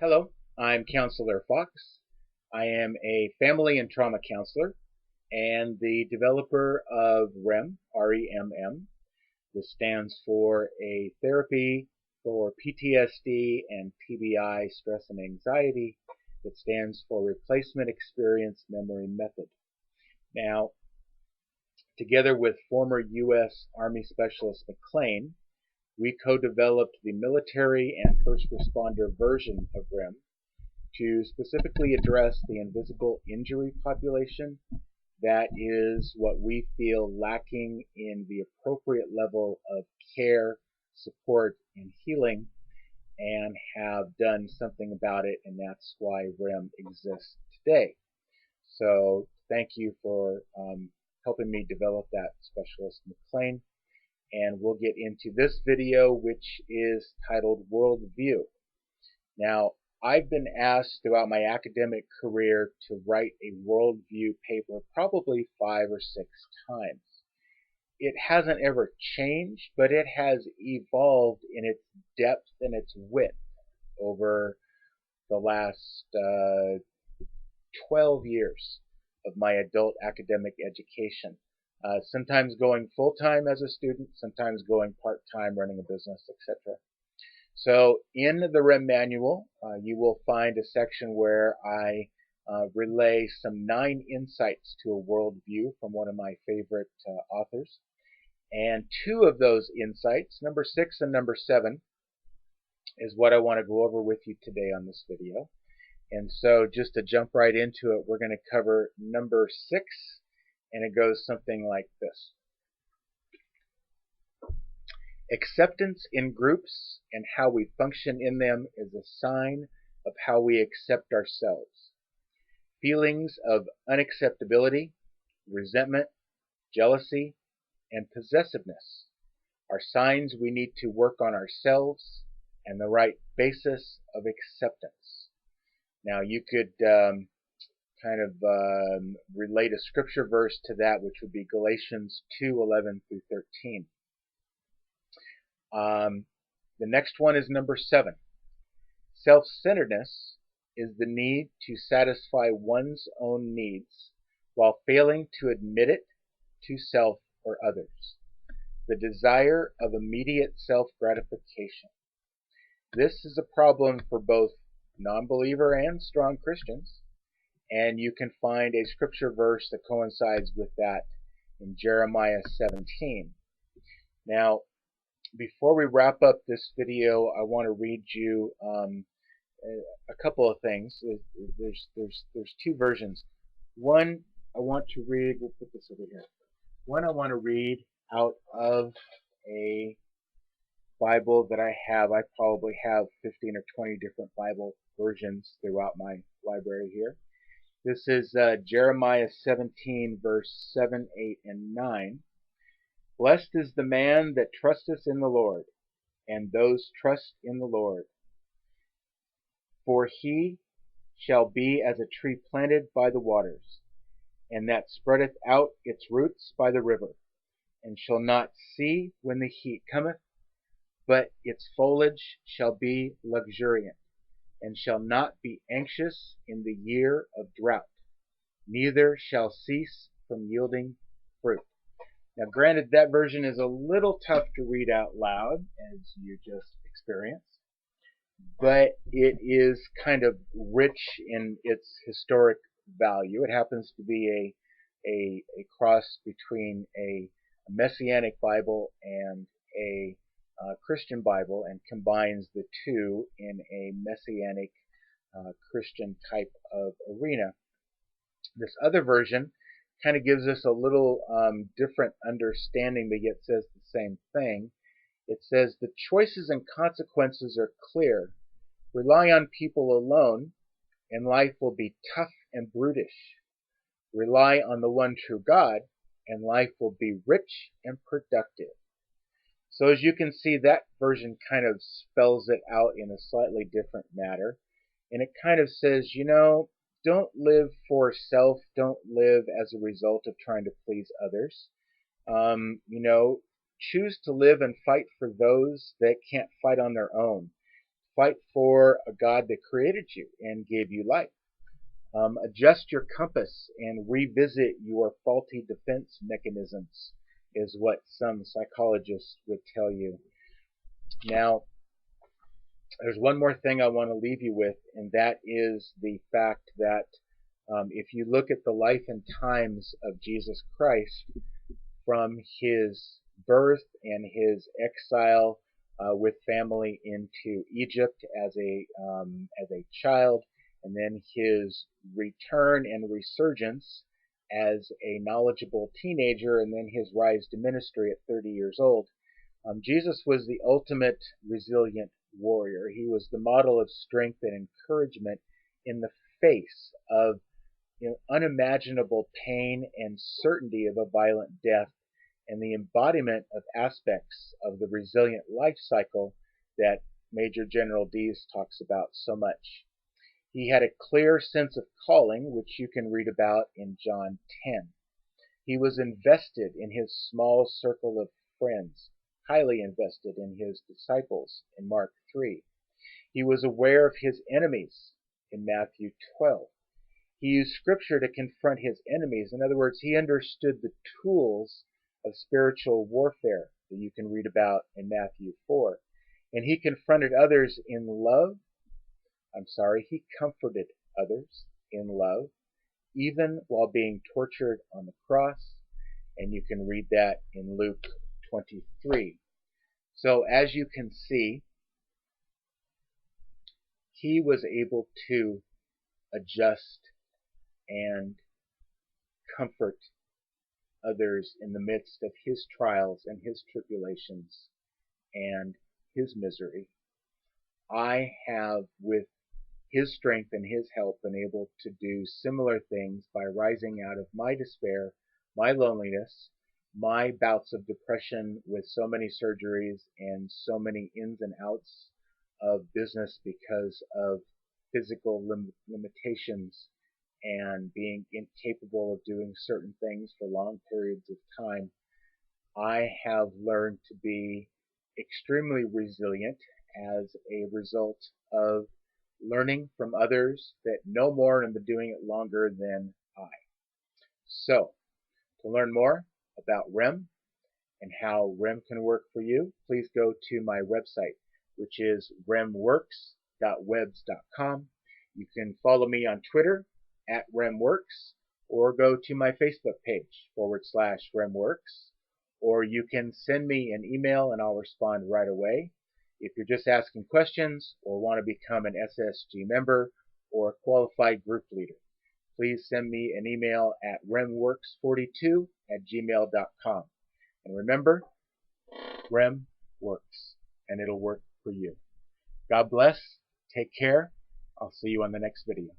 Hello, I'm Counselor Fox. I am a family and trauma counselor and the developer of Remm, R-E-M-M. This stands for a therapy for PTSD and TBI, stress and anxiety. It stands for Replacement Experience Memory Method. Now, together with former U.S. Army Specialist McLean, we co-developed the military and first responder version of Remm to specifically address the invisible injury population that is what we feel lacking in the appropriate level of care, support, and healing, and have done something about it, and that's why Remm exists today. So thank you for helping me develop that, Specialist McLean. And we'll get into this video, which is titled Worldview. Now, I've been asked throughout my academic career to write a worldview paper probably 5 or 6 times. It hasn't ever changed, but it has evolved in its depth and its width over the last 12 years of my adult academic education. Sometimes going full-time as a student, sometimes going part-time running a business, etc. So in the Remm manual, you will find a section where I relay some 9 insights to a worldview from one of my favorite authors. And 2 of those insights, number 6 and number 7, is what I want to go over with you today on this video. And so just to jump right into it, we're going to cover number 6, and it goes something like this. Acceptance in groups and how we function in them is a sign of how we accept ourselves. Feelings of unacceptability, resentment, jealousy, and possessiveness are signs we need to work on ourselves and the right basis of acceptance. Now you could relate a scripture verse to that, which would be Galatians 2:11 through 13. The next one is number 7. Self-centeredness is the need to satisfy one's own needs while failing to admit it to self or others. The desire of immediate self-gratification. This is a problem for both non-believer and strong Christians, and you can find a scripture verse that coincides with that in Jeremiah 17. Now, before we wrap up this video, I want to read you a couple of things. There's 2 versions. One I want to read. We'll put this over here. One I want to read out of a Bible that I have. I probably have 15 or 20 different Bible versions throughout my library here. This is Jeremiah 17, verse 7, 8, and 9. Blessed is the man that trusteth in the Lord, and those trust in the Lord. For he shall be as a tree planted by the waters, and that spreadeth out its roots by the river, and shall not see when the heat cometh, but its foliage shall be luxuriant, and shall not be anxious in the year of drought, neither shall cease from yielding fruit. Now, granted, that version is a little tough to read out loud, as you just experienced, but it is kind of rich in its historic value. It happens to be a cross between a Messianic Bible and a Christian Bible, and combines the 2 in a Messianic Christian type of arena. This other version kind of gives us a little different understanding, but yet says the same thing. It says, the choices and consequences are clear. Rely on people alone, and life will be tough and brutish. Rely on the one true God, and life will be rich and productive. So as you can see, that version kind of spells it out in a slightly different manner. And it kind of says, don't live for self. Don't live as a result of trying to please others. Choose to live and fight for those that can't fight on their own. Fight for a God that created you and gave you life. Adjust your compass and revisit your faulty defense mechanisms, is what some psychologists would tell you. Now, there's one more thing I want to leave you with, and that is the fact that if you look at the life and times of Jesus Christ, from his birth and his exile with family into Egypt as a child, and then his return and resurgence as a knowledgeable teenager, and then his rise to ministry at 30 years old. Jesus was the ultimate resilient warrior. He was the model of strength and encouragement in the face of unimaginable pain and certainty of a violent death, and the embodiment of aspects of the resilient life cycle that Major General Dees talks about so much. He had a clear sense of calling, which you can read about in John 10. He was invested in his small circle of friends, highly invested in his disciples in Mark 3. He was aware of his enemies in Matthew 12. He used Scripture to confront his enemies. In other words, he understood the tools of spiritual warfare that you can read about in Matthew 4. And he confronted others in love. He comforted others in love, even while being tortured on the cross. And you can read that in Luke 23. So as you can see, he was able to adjust and comfort others in the midst of his trials and his tribulations and his misery. I have, with his strength and his help, been able to do similar things by rising out of my despair, my loneliness, my bouts of depression with so many surgeries and so many ins and outs of business because of physical limitations and being incapable of doing certain things for long periods of time. I have learned to be extremely resilient as a result of learning from others that know more and have been doing it longer than I. So, to learn more about Remm and how Remm can work for you, please go to my website, which is remmworks.webs.com. You can follow me on Twitter at RemmWorks, or go to my Facebook page /RemmWorks, or you can send me an email and I'll respond right away. If you're just asking questions or want to become an SSG member or a qualified group leader, please send me an email at remmworks42@gmail.com. And remember, Remm works, and it'll work for you. God bless. Take care. I'll see you on the next video.